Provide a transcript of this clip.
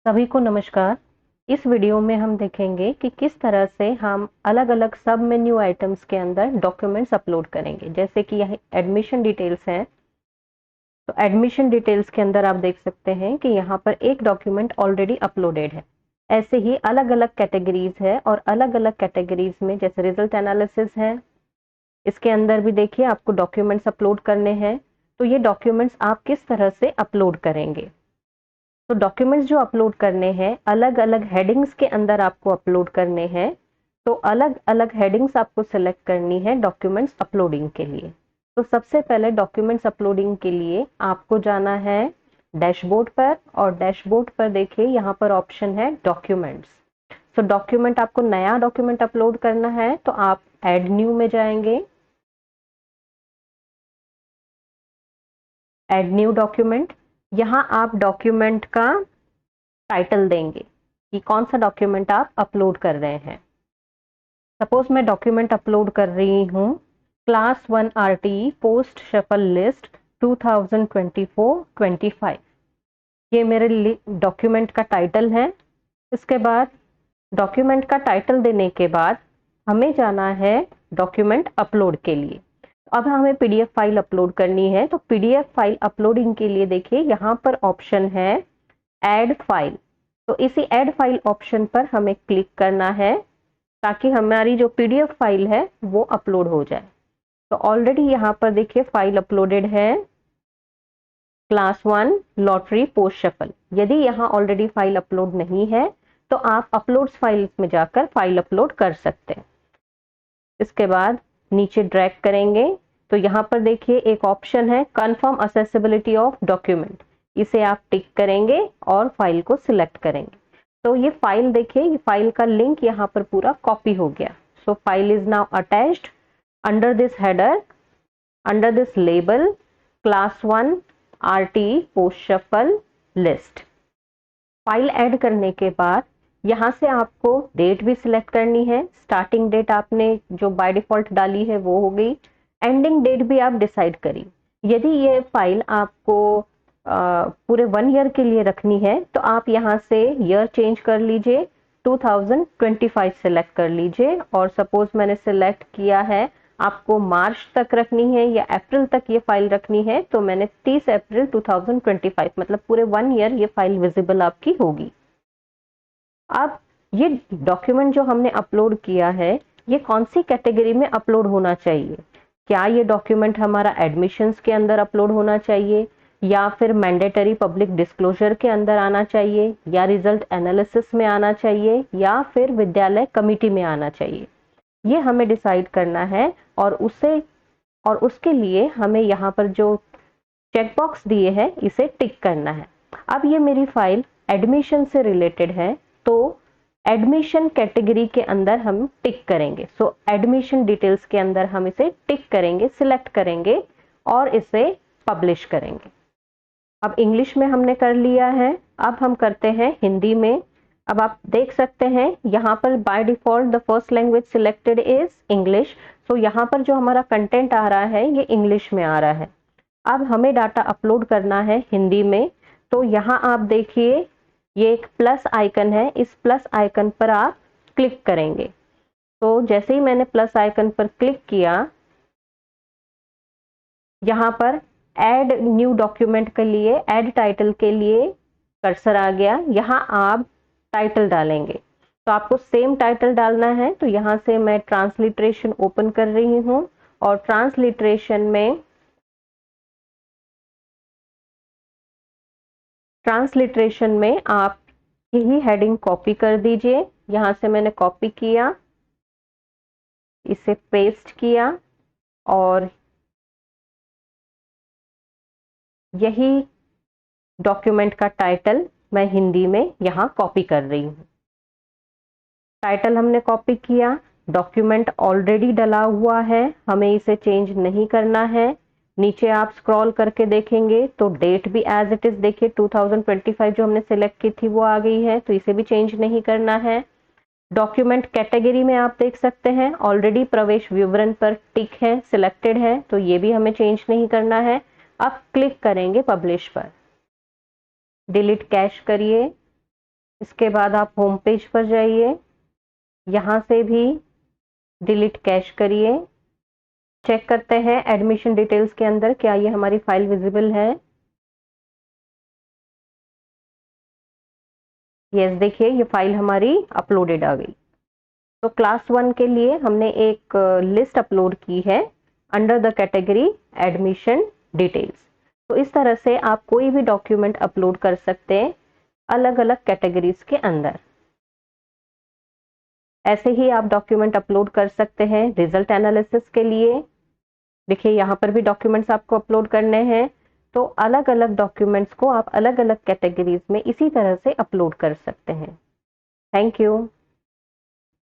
सभी को नमस्कार। इस वीडियो में हम देखेंगे कि किस तरह से हम अलग-अलग सब मेन्यू आइटम्स के अंदर डॉक्यूमेंट्स अपलोड करेंगे। जैसे कि यह एडमिशन डिटेल्स हैं, तो एडमिशन डिटेल्स के अंदर आप देख सकते हैं कि यहाँ पर एक डॉक्यूमेंट ऑलरेडी अपलोडेड है। ऐसे ही अलग-अलग कैटेगरीज है और अलग-अलग कैटेगरीज में जैसे रिजल्ट एनालिसिस है, इसके अंदर भी देखिए आपको डॉक्यूमेंट्स अपलोड करने हैं। तो ये डॉक्यूमेंट्स आप किस तरह से अपलोड करेंगे? तो डॉक्यूमेंट्स जो अपलोड करने हैं अलग अलग हेडिंग्स के अंदर आपको अपलोड करने हैं। तो अलग अलग हेडिंग्स आपको सिलेक्ट करनी है डॉक्यूमेंट्स अपलोडिंग के लिए। तो सबसे पहले डॉक्यूमेंट्स अपलोडिंग के लिए आपको जाना है डैशबोर्ड पर, और डैशबोर्ड पर देखिए यहाँ पर ऑप्शन है डॉक्यूमेंट्स। तो डॉक्यूमेंट आपको नया डॉक्यूमेंट अपलोड करना है तो आप ऐड न्यू में जाएंगे, ऐड न्यू डॉक्यूमेंट। यहाँ आप डॉक्यूमेंट का टाइटल देंगे कि कौन सा डॉक्यूमेंट आप अपलोड कर रहे हैं। सपोज मैं डॉक्यूमेंट अपलोड कर रही हूँ class 1 RTE post shuffle list 2024-25। ये मेरे डॉक्यूमेंट का टाइटल है। इसके बाद डॉक्यूमेंट का टाइटल देने के बाद हमें जाना है डॉक्यूमेंट अपलोड के लिए। अब हमें पीडीएफ फाइल अपलोड करनी है, तो पीडीएफ फाइल अपलोडिंग के लिए देखिए यहाँ पर ऑप्शन है ऐड फाइल। तो इसी ऐड फाइल ऑप्शन पर हमें क्लिक करना है ताकि हमारी जो पीडीएफ फाइल है वो अपलोड हो जाए। तो ऑलरेडी यहाँ पर देखिए फाइल अपलोडेड है क्लास 1 लॉटरी पोस्ट शफल। यदि यहाँ ऑलरेडी फाइल अपलोड नहीं है तो आप अपलोड्स फाइल्स में जाकर फाइल अपलोड कर सकते हैं। इसके बाद नीचे ड्रैग करेंगे तो यहाँ पर देखिए एक ऑप्शन है कंफर्म असेसिबिलिटी ऑफ डॉक्यूमेंट। इसे आप टिक करेंगे और फाइल को सिलेक्ट करेंगे। तो ये फाइल देखिए, ये फाइल का लिंक यहाँ पर पूरा कॉपी हो गया। So file is now attached under this header, under this label class 1 RT post shuffle list. File add करने के बाद यहाँ से आपको डेट भी सिलेक्ट करनी है। स्टार्टिंग डेट आपने जो बाय डिफॉल्ट डाली है वो हो गई, एंडिंग डेट भी आप डिसाइड करिए। यदि ये फाइल आपको पूरे 1 ईयर के लिए रखनी है तो आप यहाँ से ईयर चेंज कर लीजिए, 2025 सिलेक्ट कर लीजिए। और सपोज मैंने सिलेक्ट किया है आपको मार्च तक रखनी है या अप्रैल तक ये फाइल रखनी है, तो मैंने 30 अप्रैल 2025, मतलब पूरे 1 ईयर ये फाइल विजिबल आपकी होगी। अब ये डॉक्यूमेंट जो हमने अपलोड किया है ये कौन सी कैटेगरी में अपलोड होना चाहिए? क्या ये डॉक्यूमेंट हमारा एडमिशंस के अंदर अपलोड होना चाहिए, या फिर मैंडेटरी पब्लिक डिस्क्लोजर के अंदर आना चाहिए, या रिजल्ट एनालिसिस में आना चाहिए, या फिर विद्यालय कमिटी में आना चाहिए? ये हमें डिसाइड करना है। और उसके लिए हमें यहाँ पर जो चेकबॉक्स दिए हैं इसे टिक करना है। अब ये मेरी फाइल एडमिशन से रिलेटेड है तो एडमिशन कैटेगरी के अंदर हम टिक करेंगे। सो एडमिशन डिटेल्स के अंदर हम इसे टिक करेंगे, सिलेक्ट करेंगे और इसे पब्लिश करेंगे। अब इंग्लिश में हमने कर लिया है, अब हम करते हैं हिंदी में। अब आप देख सकते हैं यहाँ पर by default the first language selected is English. So यहाँ पर जो हमारा कंटेंट आ रहा है ये इंग्लिश में आ रहा है। अब हमें डाटा अपलोड करना है हिंदी में। तो यहाँ आप देखिए ये एक प्लस आइकन है, इस प्लस आइकन पर आप क्लिक करेंगे। तो जैसे ही मैंने प्लस आइकन पर क्लिक किया, यहाँ पर ऐड न्यू डॉक्यूमेंट के लिए, ऐड टाइटल के लिए कर्सर आ गया। यहाँ आप टाइटल डालेंगे, तो आपको सेम टाइटल डालना है। तो यहाँ से मैं ट्रांसलिटरेशन ओपन कर रही हूँ और ट्रांसलिटरेशन में आप यही हेडिंग कॉपी कर दीजिए। यहाँ से मैंने कॉपी किया, इसे पेस्ट किया और यही डॉक्यूमेंट का टाइटल मैं हिंदी में यहाँ कॉपी कर रही हूँ। टाइटल हमने कॉपी किया, डॉक्यूमेंट ऑलरेडी डला हुआ है, हमें इसे चेंज नहीं करना है। नीचे आप स्क्रॉल करके देखेंगे तो डेट भी एज इट इज देखिए 2025 जो हमने सिलेक्ट की थी वो आ गई है, तो इसे भी चेंज नहीं करना है। डॉक्यूमेंट कैटेगरी में आप देख सकते हैं ऑलरेडी प्रवेश विवरण पर टिक है, सिलेक्टेड है, तो ये भी हमें चेंज नहीं करना है। अब क्लिक करेंगे पब्लिश पर, डिलीट कैश करिए इसके बाद आप होम पेज पर जाइए, यहाँ से भी डिलीट कैश करिए। चेक करते हैं एडमिशन डिटेल्स के अंदर क्या ये हमारी फाइल विजिबल है। यस, देखिए ये फाइल हमारी अपलोडेड आ गई। तो क्लास 1 के लिए हमने एक लिस्ट अपलोड की है under the category admission details. तो इस तरह से आप कोई भी डॉक्यूमेंट अपलोड कर सकते हैं अलग अलग कैटेगरीज के अंदर। ऐसे ही आप डॉक्यूमेंट अपलोड कर सकते हैं रिजल्ट एनालिसिस के लिए। देखिए यहाँ पर भी डॉक्यूमेंट्स आपको अपलोड करने हैं, तो अलग अलग डॉक्यूमेंट्स को आप अलग अलग कैटेगरीज में इसी तरह से अपलोड कर सकते हैं। Thank you.